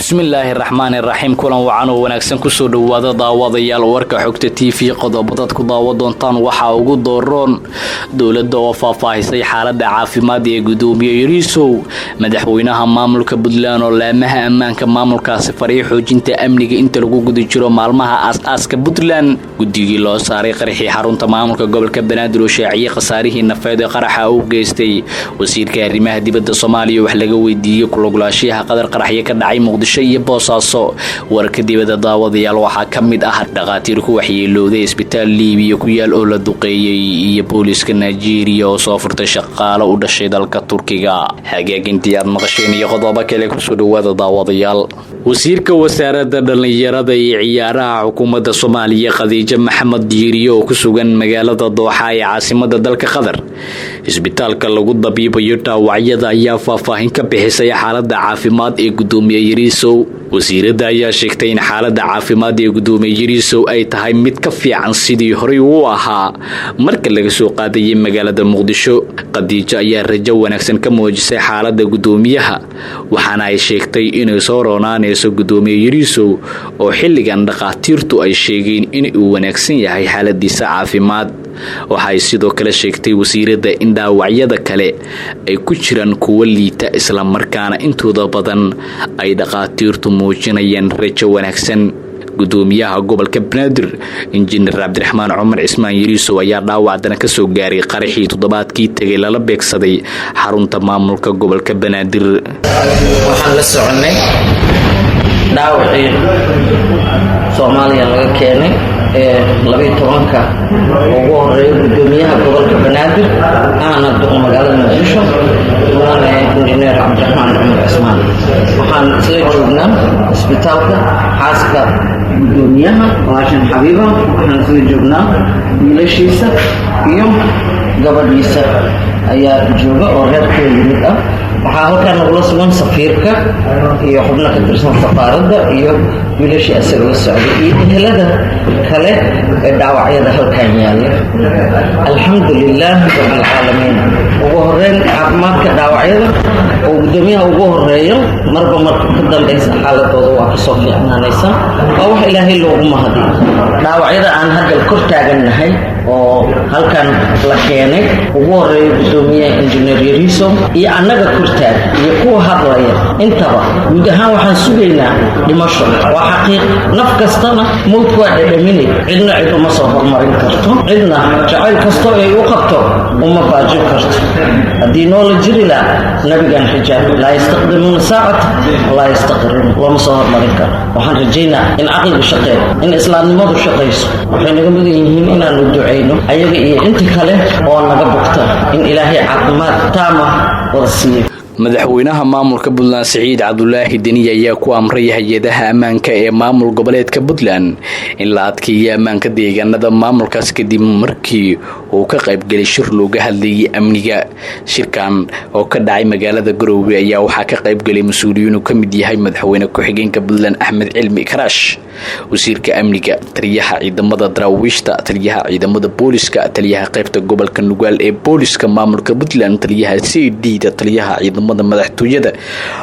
bismillaahi raxmaani raxiim kulan wacan oo wanaagsan kusoo dhowaada daawadayaal warka xogta TV qodobadaad ku daawa doontaan waxaa ugu dooroon dowladda oo faahfaahisay xaaladda caafimaad ee gudoomiye Yariisow madaxweynaha maamulka Puntland oo laamaha ammaanka maamulkaasi faray xoojinta amniga inta lagu guda jiro maalmaha aas-aaska Puntland gudigii loo saaray qarxii xarunta maamulka gobolka Banaadir oo shaaciyay khasaarihii nafeed ee qaraxa uu geystay wasiirka arrimaha dibadda Soomaaliya wax laga weydiiyay kuluglaashiyaha qadar qaraxyo ka dhacay Muqdisho iyo Boosaaso warka dibadda daawadayaal waxaa ka mid ah dhaqaatiir ku waxyeelooday isbitaal Liibiya ku yaal oo la duqeeyay iyo booliska Nigeria oo soo furtay shaqaale u dhashay dalka Turkiga hagaajintii aad maqasheen iyo qodobo kale ku soo dhawaada daawadayaal wasiirka wasaaradda dhalinyarada iyo ciyaaraha xukuumadda Soomaaliya Khadiija Maxamed Diiriye oo ku sugan magaalada Dooxa ee caasimadda dalka Qatar isbitaalka lagu dabiibayo dhaawacyada ayaa faahfaahin ka bixisay xaaladda caafimaad ee gudoomiye Yariisow wasiirada ayaa sheegtay in xaaladda caafimaad ee gudoomiye Yariisow ay tahay mid ka fiican sidii hore uu ahaa marka laga soo qaadayay magaalada Muqdisho Khadiija ayaa rajo wanaagsan ka muujisay xaaladda gudoomiyaha waxaana ay sheegtay inay soo roonaanayso gudoomiye Yariisow oo xilligan dhaqaatiirtu ay sheegeen in uu wanaagsan yahay xaaladiisa caafimaad waxay sidoo kale sheegtay wasiirada in dhaawacyada kale ay ku jiraan kuwa liita isla markaana intooda badan ay dhaqaatiirtu muujinayaan rajo wanaagsan gudoomiyaha gobolka Banaadir injineer Cabdiraxmaan Cumar Cismaan Yariisow ayaa dhaawacdana ka soo gaaray qaraxii toddobaadkii tagay lala beegsaday xarunta maamulka gobolka Banaadir waxaan la soconay dhaawacii Soomaaliya laga keenay 12ka ugu horeeyay gudoomiyaha gobolka Banaadir ana duqo magaalada Muqdisho waana injineer Cabdiraxmaan Cumar Cismaan waxaan soo joognaa isbitaalka xaaska gudoomiyaha Waashan Xabiiba waxaan soo joognaa wiilashiisa iyo gabadhiisa ayaa jooga oo reerkooda yimid ah waxaa halkaan nagula sugan safiirka iyo xubno ka tirsan safaaradda iyo wiilashii asagoo socday iyo ehelada kale ee dhaawacyada halkaan yaalla alxamdulillaah rabbil caalamiin ugu horeyn caafimaadka dhaawacyada oo gudoomiyaha ugu horeeyo marba marka ka dambaysa xaaladooda waa kasoo fiicnaanaysa waa wax ilaahay loogu mahadiyo dhaawacyada aan hadda kor taagannahay oo halkan la keenay ugu horeeyo gudoomiyaha injineer Yariisow iyo annaga kurtaag iyo kuwa hadlaya intaba guud ahaan waxaan sugaynaa dhimasho waa xaqiiq naf kastana mowt waa dhadhaminay cidna cid uma soo hormarin karto cidna jacayl kasto ay u qabto uma baajin karto haddii noola jiri lahaa nabigan xijaab laa yastaqdimuuna saacata walaa yastaqrimuun lama soo hormarin karo waxaan rajaynaa in caqliga shaqeeyo in islaamnimadu shaqayso waxay naga mudan yihiin inaanu ducayno ayaga iyo inta kale oo naga bogta in ilaahay caafimaad taama wada siiyo madaxweynaha maamulka Puntland Saciid Cabdulaahi Deni ayaa ku amray hay'adaha ammaanka ee maamul goboleedka Puntland in la adkeeyo ammaanka deegaanada maamulkaas kadib markii uu ka qayb galay shir looga hadlayay amniga shirkan oo ka dhacay magaalada Garowe ayaa waxaa ka qayb galay mas'uuliyiin ka mid yahay madaxweyne ku-xigeenka Puntland Axmed Cilmi Karaash wasiirka amniga taliyaha ciidamada daraawiishta taliyaha ciidamada booliska taliyaha qaybta gobolka Nugaal ee booliska maamulka Puntland taliyaha CD taliyaha madaxtooyada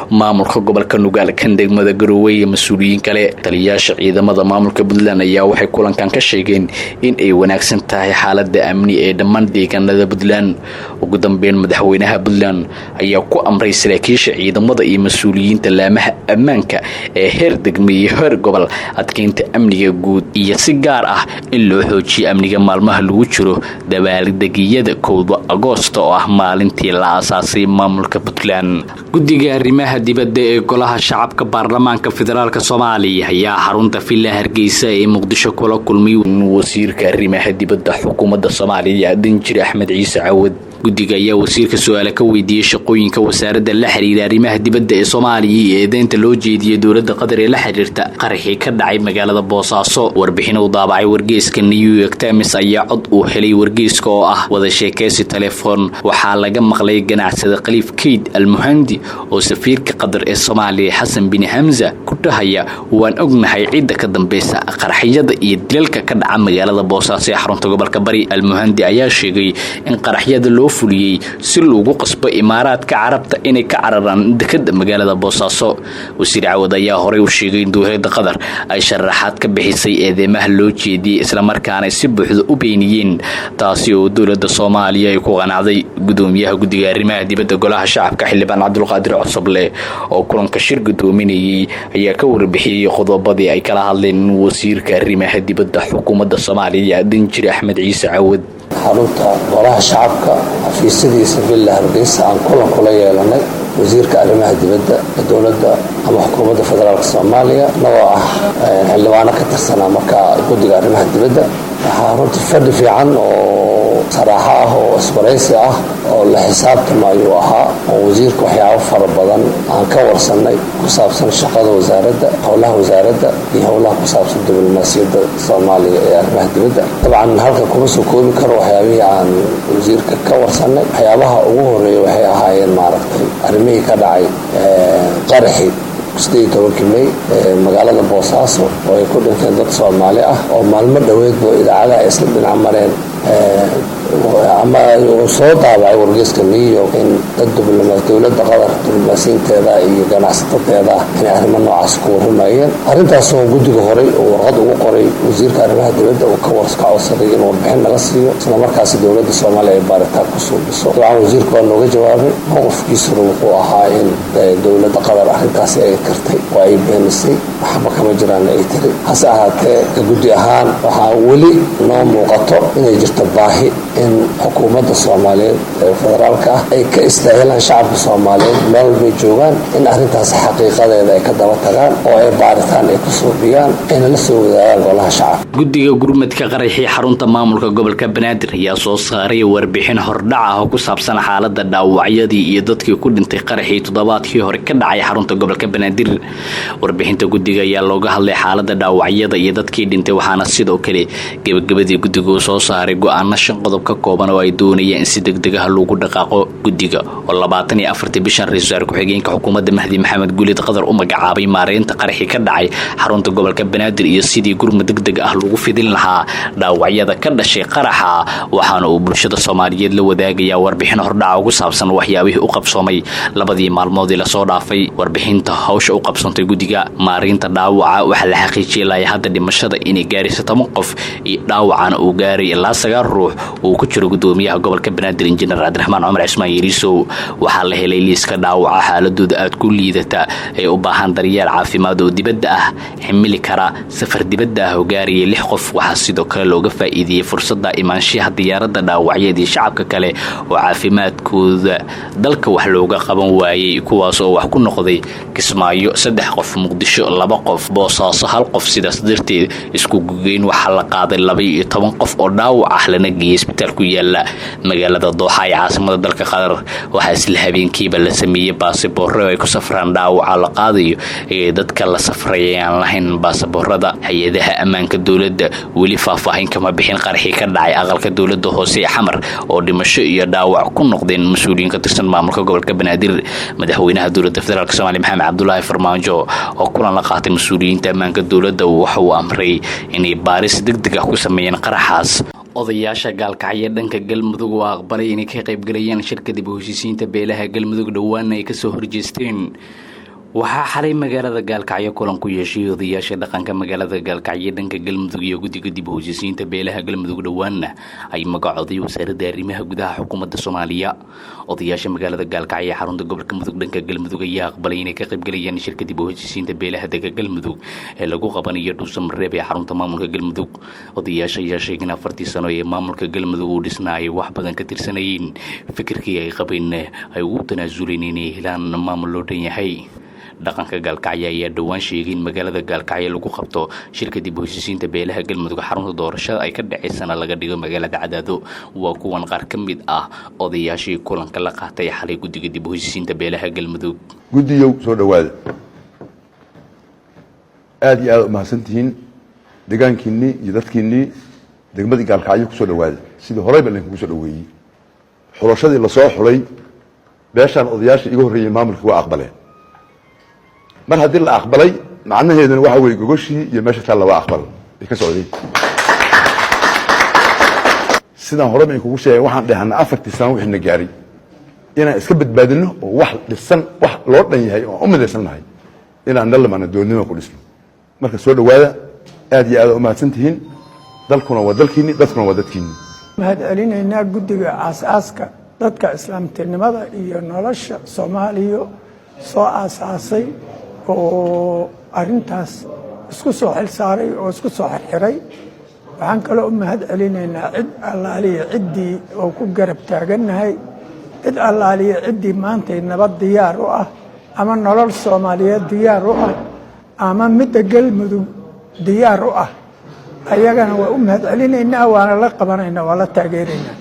maamulka gobolka Nugaal kan degmada Garowe iyo mas'uuliyiin kale taliyaasha ciidamada maamulka Puntland ayaa waxay kulankan ka sheegeen in ay wanaagsan tahay xaaladda amni ee dhammaan deegaanada Puntland ugu dambeyn madaxweynaha Puntland ayaa ku amray saraakiisha ciidamada iyo mas'uuliyiinta laamaha ammaanka ee heer degmo iyo heer gobol adkeynta amniga guud iyo si gaar ah in loo xoojiyo amniga maalmaha lagu jiro dabaaldegyada 1 Agoosto oo ah maalintii la aasaasay maamulka Puntland gudiga arrimaha dibadda ee golaha shacabka baarlamaanka federaalka Soomaaliya ayaa xarunta Villa Hargeysa ee Muqdisho kula kulmay wasiirka arrimaha dibadda xukuumadda Soomaaliya Danjir Axmed Ciise Cawad gudiga ayaa wasiirka su'aalo ka weydiiyay shaqooyinka wasaaradda la xiriira arrimaha dibadda ee Soomaaliya ee deynta loo jeediyay dowladda Qatar ee la xiriirta qaraxii ka dhacay magaalada Boosaaso warbixin uu daabacay wargeyska New York Times ayaa cod uu helay wargeyska oo ah wada sheekaysi telefoon waxaa laga maqlay ganacsada Khaliif Keyd almuhandi oo safiirka qatar ee Soomaaliya Xasan bin Hamza ku dhahaya waan ognahay cidda ka dambaysa qaraxyada iyo dilalka ka dhaca magaalada Boosaaso ee xarunta gobolka Bari. Almuhandi ayaa sheegay in qaraxyada loo fuliyay si loogu qasbo Imaaraadka Carabta inay ka cararaan dekedda magaalada Boosaaso. wasiir Caawad ayaa horey u sheegay in dowladda Qatar ay sharaxaad ka bixisay eedeymaha loo jeediyay isla markaana si buuxda u beeniyeen taasi oo dowladda Soomaaliya ay ku qanacday. gudoomiyaha guddiga arrimaha dibadda golaha shacabka xildhibaan Cabdulqaadir Cusable oo kulanka shir gudoominayay ayaa ka warbixiyay qodobadii ay kala hadleen wasiirka arrimaha dibadda xukuumadda Soomaaliya Danjire Axmed Ciise Caawad. xarunta golaha shacabka xafiisyadiisa Villa Hargeysa aan kulan kula yeelanay wasiirka arrimaha dibadda dowladda ama xukuumadda federaalka Soomaaliya oo ah xildhibaano ka tirsan marka guddiga arrimaha dibadda. waxaa runtii fadhi fiican oo saraaxa ah oo isbaraysi ah oo la xisaabtamayo ahaa oo wasiirka waxyaabo fara badan aan ka warsanay ku saabsan shaqada wasaaradda howlaha wasaaradda iyo howlaha ku saabsan diblomaasiyadda Soomaaliya ee arrimaha dibadda. dabcan halka kuma soo koobi karo waxyaabihii aan wasiirka ka warsanay. waxyaabaha ugu horeeya waxay ahaayeen maaragtay arrimihii ka dhacay qaraxi 18 May magaalada Boosaaso oo ay ku dhinteen dad Soomaali ah oo maalmo dhaweedba idaacadaha ay isla dhinac mareen ama soo daabacay wargeyska New York in dowladda Qatar diblomaasiinteeda iyo ganacsatada in arrimo noocaas ku warramayeen. arrintaas oo guddiga horey oo warqad ugu qoray wasiirka arrimaha dibadda oo ka codsaday in warbixin laga siiyo isla markaas dowladda Soomaaliya ay baaritaan ku soo biso. dabcan wasiirku waa nooga jawaabay mowqifkiisuna wuxuu ahaa in dowladda Qatar arrintaas ay kartay oo ay beenisay waxba kama jiraan ay tiri. hase ahaatee guddi ahaan waxaa weli noo muuqato inay jirto baahi in xukuumadda Soomaaliyeed ee federaalka ah ay ka istaahilaan shacabka Soomaaliyeed meel walba joogaan in arrintaas xaqiiqadeeda ay ka daba tagaan oo ay baaritaan ay ku soo biyaan in la soo wadaagaan golaha shacabka. guddiga gurmadka qaraxii xarunta maamulka gobolka Banaadir ayaa soo saaray warbixin hordhac ah oo ku saabsan xaaladda dhaawacyadii iyo dadkii ku dhintay qaraxii toddobaadkii hore ka dhacay xarunta gobolka Banaadir. warbixinta guddiga ayaa looga hadlay xaaladda dhaawacyada iyo dadkii dhintay waxaana sidoo kale gabagabadii guddigu soo saaray go'aano 5 qodob ka kooban oo ay doonayeen in si degdeg ah loogu dhaqaaqo. guddiga oo 24 bishan ra'iisul wasaare ku-xigeenka xukuumadda Mahdi Maxamed Guulid Qadar u magacaabay maareynta qaraxii ka dhacay xarunta gobolka Banaadir iyo sidii gurmad degdeg ah lagu fidin lahaa dhaawacyada ka dhashay qaraxa waxaana uu bulshada Soomaaliyeed la wadaagayaa warbixin hordhac ugu saabsan waxyaabihii u qabsoomay labadii maalmood ee la soo dhaafay. warbixinta hawsha u qabsantay guddiga maareynta dhaawaca waxa la xaqiijiyay hadda dhimashada inay gaarayso 10 qof iyo dhaawacana uu gaaray ilaa 9 ruux oo ku jiro gudoomiyaha gobolka Banaadir Injineer Cabdiraxmaan Cumar Cismaan Yariisow. waxaa la helay liiska dhaawaca xaaladooda aad ku liidata ee u baahan daryeel caafimaad oo dibadda ah ximili kara safar dibadda ah oo gaaraya 6 qof. waxaa sidoo kale looga faa'iideeyay fursadda imaanshaha diyaaradda dhaawacyadii shacabka kale oo caafimaadkooda dalka wax looga qaban waayay kuwaas oo wax ku noqday Kismaayo 3 qof, Muqdisho 2 qof, Boosaaso 1 qof. sidaas darteed isku gugeyn waxaa la qaaday 12 qof oo dhaawac ah lana geeyay isbitaal ku yaala magaalada Dooxa ee caasimada dalka Qatar. waxaa isla habeenkiiba la sameeyay baasaboorro ay ku safraan dhaawaca la qaadayo ee dadka la safraya aan lahayn baasaboorrada. hay'adaha ammaanka dowladda weli faahfaahin kama bixin qaraxii ka dhacay aqalka dowladda hoose ee Xamar oo dhimasho iyo dhaawac ku noqdeen mas'uuliyiin ka tirsan maamulka gobolka Banaadir. madaxweynaha dowladda federaalka Soomaaliya Maxamed Cabdullaahi Farmaajo oo kulan la qaatay mas'uuliyiinta ammaanka dowladda waxa uu amray inay baaris degdeg ah ku sameeyaan qaraxaas. odayaasha gaalkacyo dhanka Galmudug waa aqbalay inay ka qayb galayaan shirka dib u heshiisiinta beelaha Galmudug dhawaan ay ka soo horjeesteen. waxaa xalay magaalada Gaalkacyo kulan ku yeeshay odayaasha dhaqanka magaalada Gaalkacyo dhanka Galmudug iyo guddiga dib u heshiisiinta beelaha Galmudug dhawaanna ay magacooday wasaaradda arrimaha gudaha xukuumadda Soomaaliya. odayaasha magaalada Gaalkacyo ee xarunta gobolka Mudug dhanka Galmudug ayaa aqbalay inay ka qayb galayaan shirka dib u heshiisiinta beelaha dhanka Galmudug ee lagu qabanayo Dhuusamareeb ee xarunta maamulka Galmudug. odayaasha ayaa sheegay in 40 sano ee maamulka Galmudug uu dhisnaayay wax badan ka tirsanayeen fikirkii ay qabeen ay ugu tanaasuleen inay helaan maamul loo dhan yahay. dhaqanka Gaalkacyo ayaa dhawaan sheegay in magaalada Gaalkacyo lagu qabto shirka dib u heshiisiinta beelaha Galmudug xarunta doorashada ay ka dhaceysana laga dhigo magaalada Cadaado. waa kuwan qaar ka mid ah odayaashii kulanka la qaatay xalay guddiga dib u heshiisiinta beelaha Galmudug. guddiyow soo dhawaada aad iyo aad u mahadsantihiin deegaankiinii iyo dadkiinii degmadii Gaalkacyo ku soo dhawaada sidii horeyba idinku soo dhaweeyay xulashadii la soo xulay beeshaan odayaasha iga horreeyay maamulka waa aqbaleen mar haddii la aqbalay macnaheeduna waxa weeye gogoshii iyo meesha taalla waa aqbal ay ka socdeen sidaan hore baan kugu sheegay waxaan dhahnaa 4 sano wixii na gaaray inaan iska badbaadino oo wax dhisan wax loo dhan yahay oo u midaysanahay inaan dhalmana doonimo ku dhisno marka soo dhawaada aad iyo aad u mahadsantihiin dalkuna waa dalkiini dadkuna waa dadkiini mahad celinaynaa guddiga aasaaska dadka islaamtinimada iyo nolosha Soomaaliya soo aasaasay oo arintaas isku soo xil saaray oo isku soo xirxiray waxaan kale u mahad celinaynaa cid allaaliya ciddii oo ku garab taaganahay cid allaaliya ciddii maanta nabad diyaar u ah ama nolol Soomaaliyeed diyaar u ah ama midda galmudug diyaar u ah ayagana waa u mahad celinaynaa waana la qabanaynaa waa la taageeraynaa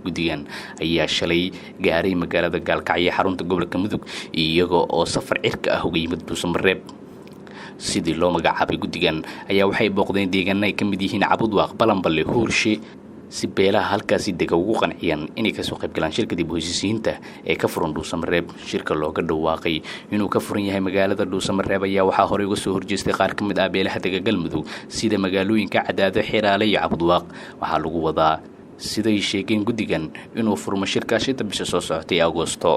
guddigan ayaa shalay gaaray magaalada Gaalkacyo xarunta gobolka Mudug iyaga oo safar cirka ah uga yimid Dhuusamareeb sidii loo magacaabay guddigan ayaa waxay booqdeen deegaano ay ka mid yihiin Cabudwaaq Balanballe Huurshe si beelaha halkaasi dega ugu qanciyaan inay ka soo qayb galaan shirka dib u heshiisiinta ee ka furan Dhuusamareeb shirka looga dhawaaqay inuu ka furan yahay magaalada Dhuusamareeb ayaa waxaa hore uga soo horjeestay qaar ka mid ah beelaha dega Galmudug sida magaalooyinka Cadaado Xiraale iyo Cabudwaaq waxaa lagu wadaa siday sheegeen guddigan inuu furmo shirkaasi bisha soo socotay Agoosto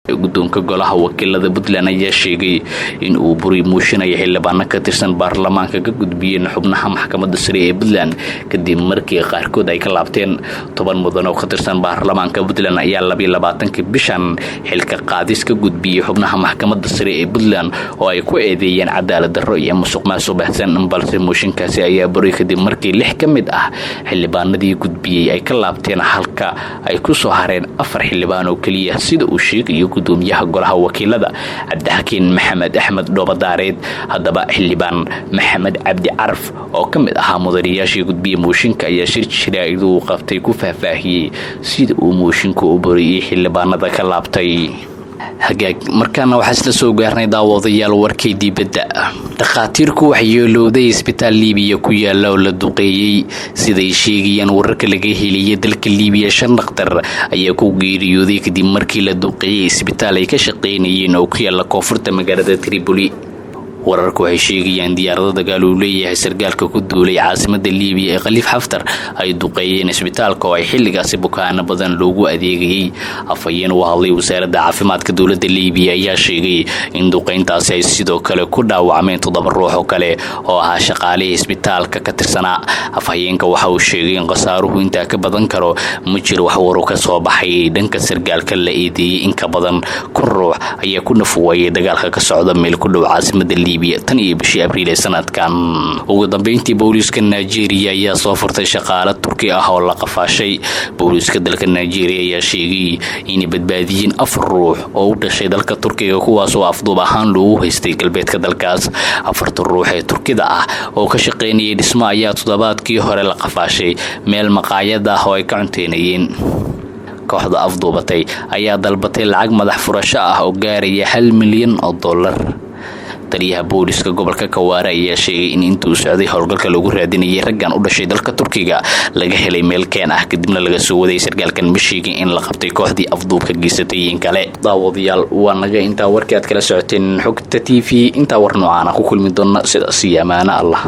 guddoonka golaha wakiilada Puntland ayaa sheegay in uu buri muushinaya xildhibaano ka tirsan baarlamaanka ka gudbiyeen xubnaha maxkamadda sare ee Puntland kadib markii qaarkood ay ka laabteen 10 mudan oo ka tirsan baarlamaanka Puntland ayaa 22 bishan xilka qaadis ka gudbiyay xubnaha maxkamadda sare ee Puntland oo ay ku eedeeyeen cadaalad darro iyo musuqmaasuq baahsan balse muushinkaasi ayaa buri kadib markii 6 ka mid ah xildhibaanadii gudbiyay ay ka laabteen halka ay ku soo hareen 4 xildhibaan oo kaliya sida uu sheegay gudoomiyaha golaha wakiilada Cabdixakiin Maxamed Axmed Dhoobadaareed haddaba xildhibaan Maxamed Cabdi Carf oo ka mid ahaa mudanayaashii gudbiyay mooshinka ayaa shir jiraa'id uu qabtay ku faahfaahiyay sida uu mooshinka u buriyay xildhibaanada ka laabtay hagaag markaana waxaa isla soo gaarnay daawadayaal warkay dibadda dhaqaatiirku waxay yeelowday isbitaal Liibiya ku yaala oo la duqeeyay siday sheegayaan wararka laga heliyay dalka Liibiya 5 dhakhtar ayaa ku geeriyooday kadib markii la duqeeyay isbitaal ay ka shaqeynayeen oo ku yaala koonfurta magaalada Tripoli wararku waxay sheegayaan diyaarado dagaal uu leeyahay sargaalka ku duulay caasimadda Liibiya ee Khalifa Haftar ay duqeeyeen isbitaalka oo ay xilligaasi bukaano badan loogu adeegayay afayeen u hadlay wasaaradda caafimaadka dowladda Liibiya ayaa sheegay in duqeyntaasi ay sidoo kale ku dhaawacmeen 7 ruux oo kale oo ahaa shaqaalaha isbitaalka ka tirsanaa afayeenka waxa uu sheegay in qasaaruhu inta ka badan karo ma jiro wax war ka soo baxay dhanka sargaalka la eedeeyay in ka badan 1 ruux ayaa ku nafuwayay dagaalka ka socda meel ku dhow caasimadda tan iyo bishii Abriil ee sanadkan ugu dambeyntii booliiska Nigeria ayaa soo furtay shaqaale Turki ah oo la qafaashay booliiska dalka Nigeria ayaa sheegay in badbaadiyeen 4 ruux oo u dhashay dalka Turkiga kuwaas oo afduub ahaan loogu haystay galbeedka dalkaas 4 ruux ee Turkida ah oo ka shaqeynayay dhismo ayaa toddobaadkii hore la qafaashay meel maqaayad ah oo ay ka cunteynayeen kooxda afduubatay ayaa dalbatay lacag madax furasho ah oo gaaraya $1 milyan taliyaha booliska gobolka Kawaare ayaa sheegay in intuu socday howlgalka lagu raadinayay raggan u dhashay dalka Turkiga laga helay meel keen ah kadibna laga soo waday sargaalkan mishiga in la qabtay kooxdii afduubka geysatay in kale daawadayaal waa naga inta warkii aad kala socoteen xogta TV inta war noocan ku kulmi doona sida siyaamaana Allah